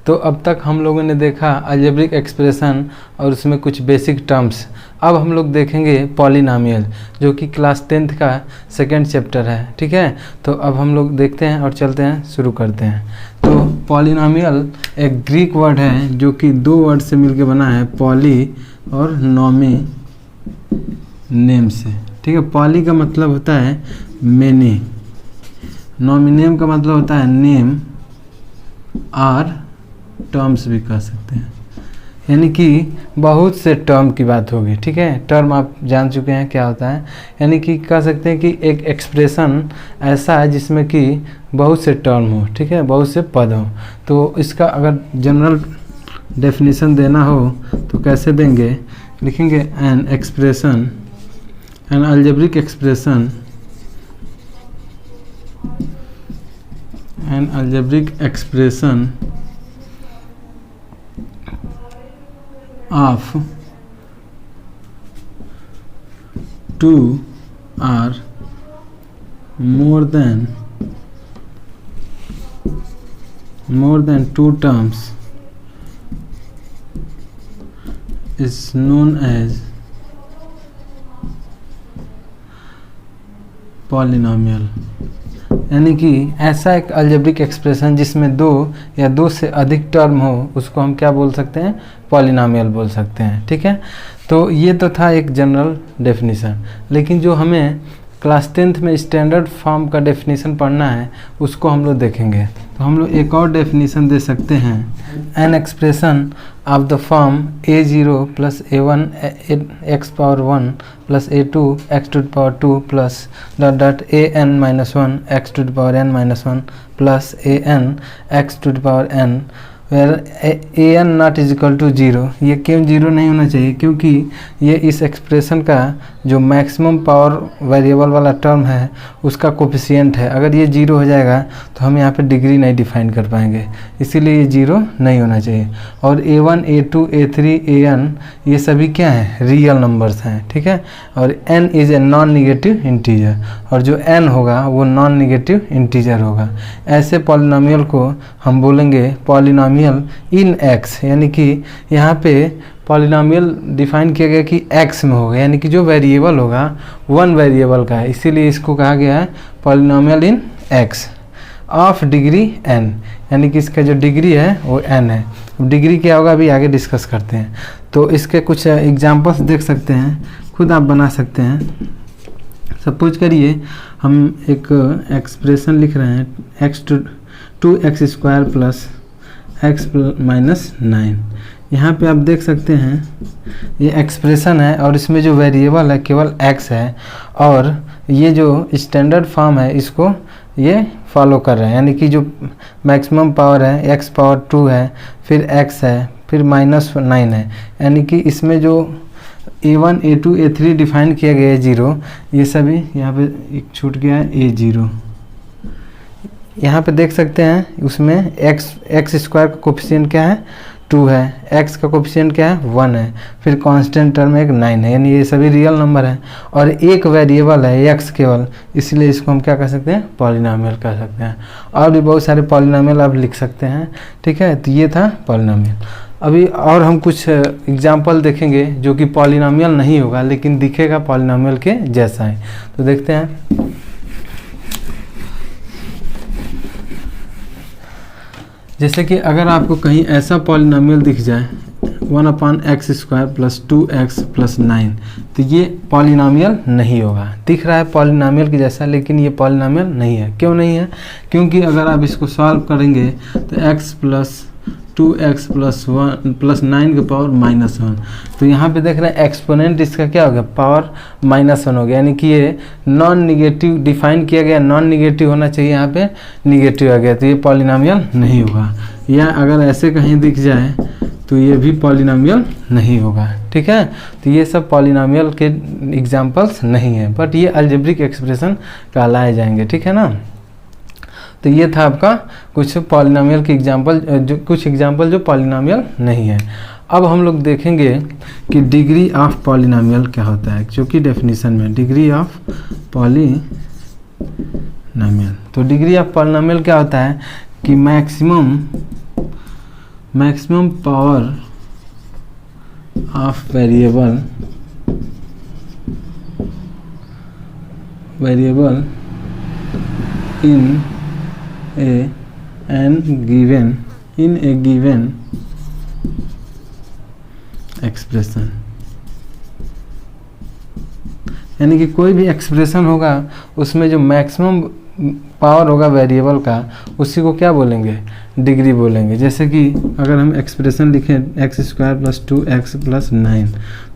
तो अब तक हम लोगों ने देखा अलजेब्रिक एक्सप्रेशन और उसमें कुछ बेसिक टर्म्स। अब हम लोग देखेंगे पॉलिनॉमियल, जो कि क्लास 10th का सेकंड चैप्टर है। ठीक है, तो अब हम लोग देखते हैं और चलते हैं, शुरू करते हैं। तो पॉलिनॉमियल एक ग्रीक वर्ड है जो कि दो वर्ड से मिलकर बना है, पॉली और नॉमी नेम से। ठीक है, पॉली का मतलब होता है मेनी, नॉमिनेम का मतलब होता है नेम और टर्म्स भी कह सकते हैं, यानी कि बहुत से टर्म की बात होगी। ठीक है, टर्म आप जान चुके हैं क्या होता है, यानी कि कह सकते हैं कि एक एक्सप्रेशन ऐसा है जिसमें कि बहुत से टर्म हो। ठीक है, बहुत से पद हो। तो इसका अगर जनरल डेफिनेशन देना हो तो कैसे देंगे, लिखेंगे an expression, N algebraic expression, N algebraic expression of 2 or more than 2 terms is known as polynomial। यानी कि ऐसा एक अलजेब्रिक एक्सप्रेशन जिसमें दो या दो से अधिक टर्म हो, उसको हम क्या बोल सकते हैं, पॉलिनॉमियल बोल सकते हैं। ठीक है, तो ये तो था एक जनरल डेफिनेशन, लेकिन जो हमें क्लास 10th में स्टैंडर्ड फॉर्म का डेफिनेशन पढ़ना है उसको हम लोग देखेंगे। तो हम लोग एक और डेफिनेशन दे सकते हैं, an expression of the form a0 plus a1 x power 1 plus a2 x to the power 2 plus dot an minus 1 x to the power n minus 1 plus an x to the power n, where an not is equal to 0। ये क्यों 0 नहीं होना चाहिए, क्योंकि ये इस expression का जो मैक्सिमम पावर वेरिएबल वाला टर्म है उसका कोफिशिएंट है। अगर ये 0 हो जाएगा तो हम यहाँ पे डिग्री नहीं डिफाइन कर पाएंगे, इसीलिए ये 0 नहीं होना चाहिए। और a1 a2 a3 an ये सभी क्या हैं, रियल नंबर्स हैं। ठीक है, और n is a non negative integer, और जो n होगा वो नॉन निगेटिव इंटीजर होगा। ऐसे पॉलिनॉमियल को हम बोलेंगे पॉलिनॉमियल इन x, यानी कि यहाँ पे पॉलिनॉमियल डिफाइन किया गया कि x में होगा, यानी कि जो वेरिएबल होगा वन वेरिएबल का है, इसीलिए इसको कहा गया है polynomial in x of degree n, यानी कि इसका जो डिग्री है वो n है। डिग्री क्या होगा अभी आगे डिस्कस करते हैं। तो इसके कुछ एग्जांपल्स देख सकते हैं, खुद आप बना सकते हैं। सपोज करिए हम एक एक्सप्रेशन लिख रहे हैं, x to X square plus x minus 9। यहाँ पे आप देख सकते हैं ये एक्सप्रेशन है और इसमें जो वेरिएबल है केवल x है, और ये जो स्टैंडर्ड फॉर्म है इसको ये फॉलो कर रहे हैं, यानी कि जो मैक्सिमम पावर है x पावर 2 है, फिर x है, फिर माइनस 9 है, यानी कि इसमें जो a1 a2 a3 डिफाइन किया गया है 0, ये सभी यहाँ पे एक छूट गया है a0। यहाँ पे देख सकते हैं उसमें एक्स स्क्वायर का कोफिशिएंट क्या है, 2 है, x का कोफिशिएंट क्या है, 1 है, फिर कांस्टेंट टर्म एक 9 है, यानी ये सभी रियल नंबर है, और एक वेरिएबल है x केवल, इसलिए इसको हम क्या कह सकते हैं, पॉलिनॉमियल कह सकते हैं। और भी बहुत सारे पॉलिनॉमियल आप लिख सकते हैं। ठीक है, तो ये था पॉलिनॉमियल। अभी और हम कुछ एग्जाम्पल देखेंगे जो कि पॉलिनॉमियल नहीं होगा लेकिन दिखेगा पॉलिनॉमियल के जैसा है। तो देखते हैं, जैसे कि अगर आपको कहीं ऐसा पॉलिनॉमियल दिख जाए 1/x² प्लस 2x प्लस 9, तो ये पॉलिनॉमियल नहीं होगा। दिख रहा है पॉलिनॉमियल के जैसा लेकिन ये पॉलिनॉमियल नहीं है। क्यों नहीं है, क्योंकि अगर आप इसको सॉल्व करेंगे तो x plus 2x plus 1 plus 9 के पावर -1, तो यहाँ पे देख रहे हैं एक्सपोनेंट इसका क्या हो गया, पावर -1 हो गया, यानी कि ये नॉन निगेटिव डिफाइन किया गया, नॉन निगेटिव होना चाहिए, यहाँ पे निगेटिव आ गया, तो ये पॉलिनॉमियल नहीं होगा। या अगर ऐसे कहीं दिख जाए तो ये भी पॉलिनॉमियल नहीं होगा। ठीक है, तो ये सब पॉलिनॉमियल के एग्जाम्पल्स नहीं है, बट ये अलजेब्रिक एक्सप्रेशन कहलाए जाएंगे। ठीक है ना, तो ये था आपका कुछ पॉलिनॉमियल के एग्जाम्पल, कुछ एग्जाम्पल जो पॉलिनॉमियल नहीं है। अब हम लोग देखेंगे कि डिग्री ऑफ पॉलिनॉमियल क्या होता है, जो कि डेफिनेशन में डिग्री ऑफ पॉलिनॉमियल। तो डिग्री ऑफ पॉलिनॉमियल क्या होता है कि maximum maximum power of variable in a given expression, यानी कि कोई भी एक्सप्रेशन होगा उसमें जो मैक्सिमम पावर होगा वेरिएबल का उसी को क्या बोलेंगे, डिग्री बोलेंगे। जैसे कि अगर हम एक्सप्रेशन लिखें x² + 2x + 9,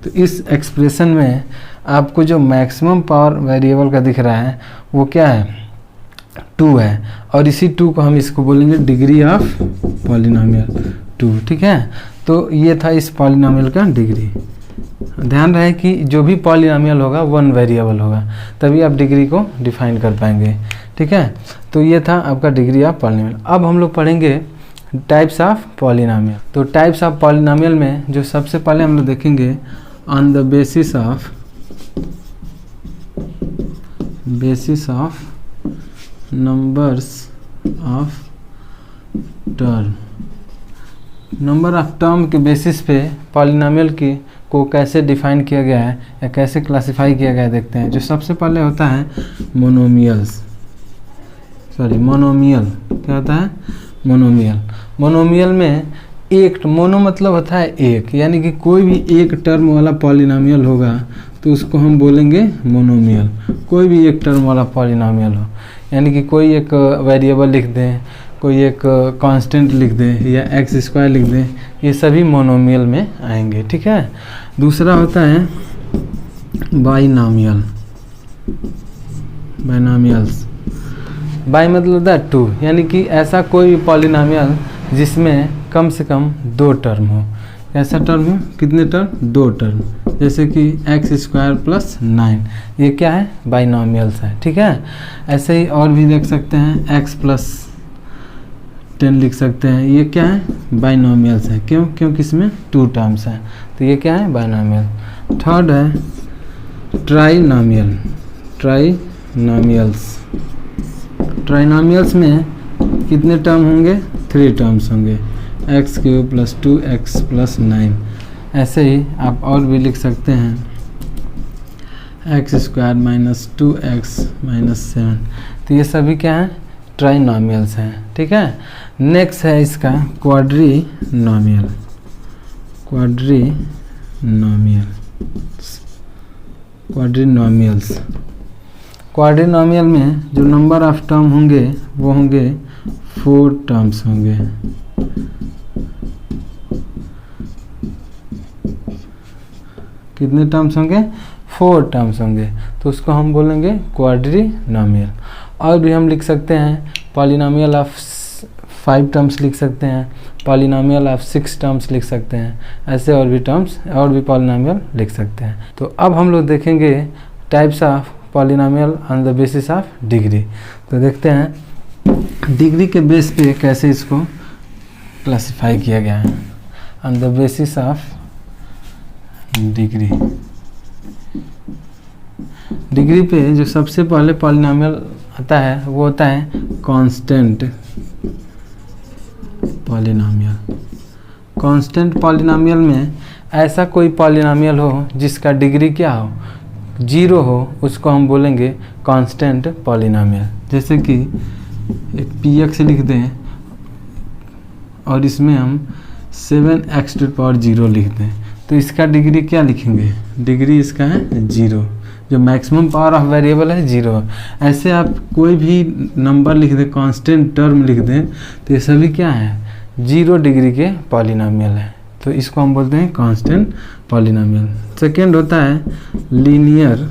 तो इस एक्सप्रेशन में आपको जो मैक्सिमम पावर वेरिएबल का दिख रहा है वो क्या है, 2 है, और इसी 2 को हम इसको बोलेंगे डिग्री ऑफ पॉलिनोमियल 2। ठीक है, तो ये था इस पॉलिनोमियल का डिग्री। ध्यान रहे कि जो भी पॉलिनोमियल होगा 1 वेरिएबल होगा, तभी आप डिग्री को डिफाइन कर पाएंगे। ठीक है, तो ये था आपका डिग्री ऑफ पॉलिनोमियल। अब हम लोग पढ़ेंगे टाइप्स ऑफ पॉलिनोमियल। तो टाइप्स ऑफ पॉलिनोमियल में जो सबसे पहले हम लोग देखेंगे on the basis of numbers of term. Number of term के बेसिस पे पॉलिनोमियल को कैसे डिफाइन किया गया है या कैसे क्लासिफाई किया गया है देखते हैं। जो सबसे पहले होता है मोनोमियल। क्या होता है, मोनोमियल में एक, मोनो मतलब होता है एक, यानी कि कोई भी एक टर्म वाला पॉलिनोमियल होगा तो उसको हम बोलेंगे मोनोमियल। कोई भी एक टर्म वाला पॉलिनोमियल हो, यानी कि कोई एक वेरिएबल लिख दें, कोई एक कांस्टेंट लिख दें या x² लिख दें, ये सभी मोनोमियल में आएंगे। ठीक है, दूसरा होता है बाइनोमियल्स। बाई मतलब होता है 2, यानी कि ऐसा कोई भी पॉलिनोमियल जिसमें कम से कम 2 टर्म हो। ऐसा टर्म हो, कितने टर्म, 2 टर्म, जैसे कि x² + 9, ये क्या है, बाइनोमियल्स है। ठीक है, ऐसे ही और भी देख सकते हैं x + 10 लिख सकते हैं, ये क्या है, बाइनोमियल्स है। क्यों, क्योंकि इसमें 2 टर्म्स हैं, तो ये क्या है, बाइनोमियल। थर्ड है ट्राइनोमियल्स में कितने टर्म होंगे, 3 टर्म्स होंगे, x³ + 2x + 9। ऐसे ही आप और भी लिख सकते हैं x² - 2x - 7। तो ये सभी क्या है, ट्राइनोमियल्स हैं। ठीक है, नेक्स्ट है इसका क्वाड्रिनोमियल में जो नंबर ऑफ टर्म होंगे वो होंगे 4 टर्म्स होंगे। कितने टर्म्स होंगे, 4 टर्म्स होंगे, तो उसको हम बोलेंगे क्वाड्रिनोमियल। और भी हम लिख सकते हैं पॉलिनोमियल ऑफ 5 टर्म्स लिख सकते हैं, पॉलिनोमियल ऑफ 6 टर्म्स लिख सकते हैं, ऐसे और भी टर्म्स और भी पॉलिनोमियल लिख सकते हैं। तो अब हम लोग देखेंगे types of polynomial on the basis of degree. तो देखते हैं डिग्री के बेस पे कैसे इसको क्लासिफाई किया गया है। On the basis of degree पे जो सबसे पहले पॉलिनोमियल आता है वो होता है कांस्टेंट पॉलिनोमियल में ऐसा कोई पॉलिनोमियल हो जिसका डिग्री क्या हो, 0 हो, उसको हम बोलेंगे कांस्टेंट पॉलिनोमियल। जैसे कि एक px लिख दें और इसमें हम 7x⁻0 लिख दें, तो इसका डिग्री क्या लिखेंगे, डिग्री इसका है 0। जो मैक्सिमम पावर ऑफ वेरिएबल है 0। ऐसे आप कोई भी नंबर लिख दें, कांस्टेंट टर्म लिख दें, तो ये सभी क्या है, 0 डिग्री के पॉलिनोमियल है, तो इसको हम बोलते हैं कांस्टेंट पॉलिनोमियल। सेकेंड होता है लीनियर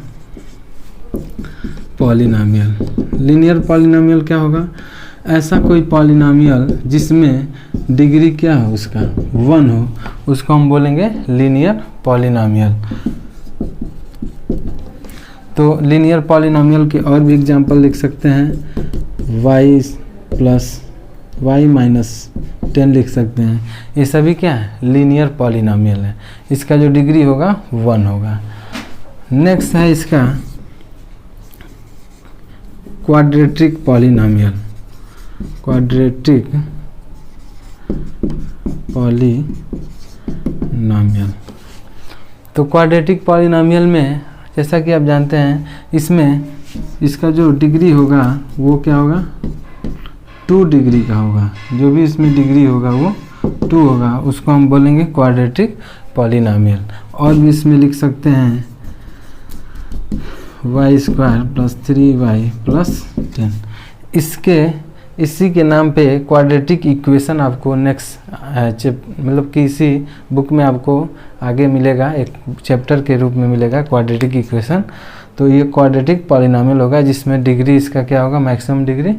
पॉलिनोमियल क्या होगा, ऐसा कोई पॉलिनोमियल जिसमें डिग्री क्या हो, उसका 1 हो, उसको हम बोलेंगे लीनियर पॉलिनोमियल। तो लीनियर पॉलिनोमियल के और भी एग्जांपल लिख सकते हैं, y - 10 लिख सकते हैं। ये सभी क्या है, लीनियर पॉलिनोमियल है, इसका जो डिग्री होगा 1 होगा। नेक्स्ट है इसका क्वाड्रेटिक पॉलिनॉमियल। तो क्वाड्रेटिक पॉलिनॉमियल में जैसा कि आप जानते हैं, इसमें इसका जो डिग्री होगा वो क्या होगा, 2 डिग्री का होगा। जो भी इसमें डिग्री होगा वो 2 होगा, उसको हम बोलेंगे क्वाड्रेटिक पॉलिनॉमियल। और भी इसमें लिख सकते हैं y² + 3y + 10। इसी के नाम पे क्वाड्रेटिक इक्वेशन आपको नेक्स्ट मतलब कि इसी बुक में आपको आगे मिलेगा, एक चैप्टर के रूप में मिलेगा क्वाड्रेटिक इक्वेशन। तो ये क्वाड्रेटिक पॉलिनॉमियल होगा जिसमें डिग्री इसका क्या होगा, मैक्सिमम डिग्री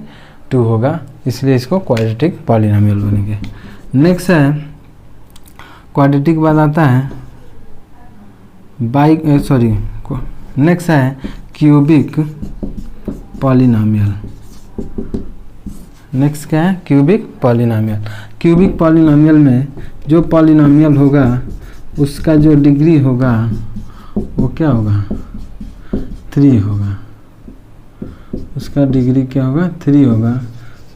2 होगा, इसलिए इसको क्वाड्रेटिक पॉलिनॉमियल बनेंगे। नेक्स्ट है क्वाड्रेटिक बाद आता है नेक्स्ट है क्यूबिक पॉलिनॉमियल। नेक्स्ट क्या है, क्यूबिक पॉलिनॉमियल। क्यूबिक पॉलिनॉमियल में जो पॉलिनॉमियल होगा उसका जो डिग्री होगा वो क्या होगा, 3 होगा। उसका डिग्री क्या होगा, 3 होगा।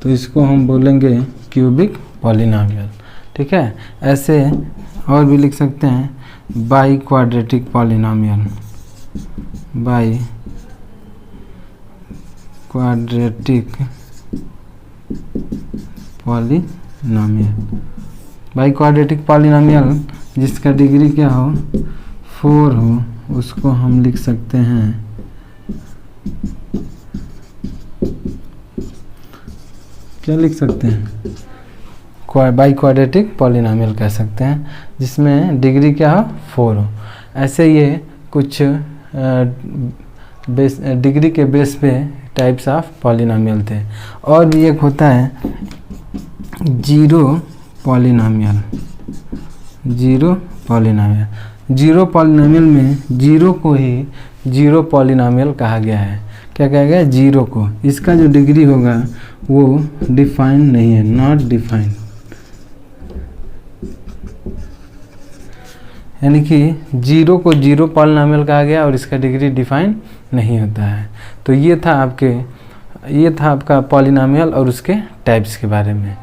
तो इसको हम बोलेंगे क्यूबिक पॉलिनॉमियल। ठीक है, ऐसे और भी लिख सकते हैं by quadratic polynomial, by quadratic polynomial. By quadratic polynomial जिसका डिग्री क्या हो, 4 हो, उसको हम लिख सकते हैं क्या लिख सकते हैं, बाई क्वाड्रेटिक पॉलिनॉमियल कह सकते हैं, जिसमें डिग्री क्या हो, 4 हो। ऐसे ये कुछ डिग्री के बेस पे टाइप्स ऑफ पॉलिनॉमियल थे। और भी एक होता है जीरो पॉलिनॉमियल। जीरो पॉलिनॉमियल में जीरो को ही जीरो पॉलिनॉमियल कहा गया है। क्या कहा गया है, जीरो को। इसका जो डिग्री होगा वो डिफाइन नहीं है, नॉट डिफाइंड, यानी कि जीरो को जीरो पॉलिनॉमियल कहा गया और इसका डिग्री डिफाइन नहीं होता है। तो ये था आपका पॉलिनॉमियल और उसके टाइप्स के बारे में।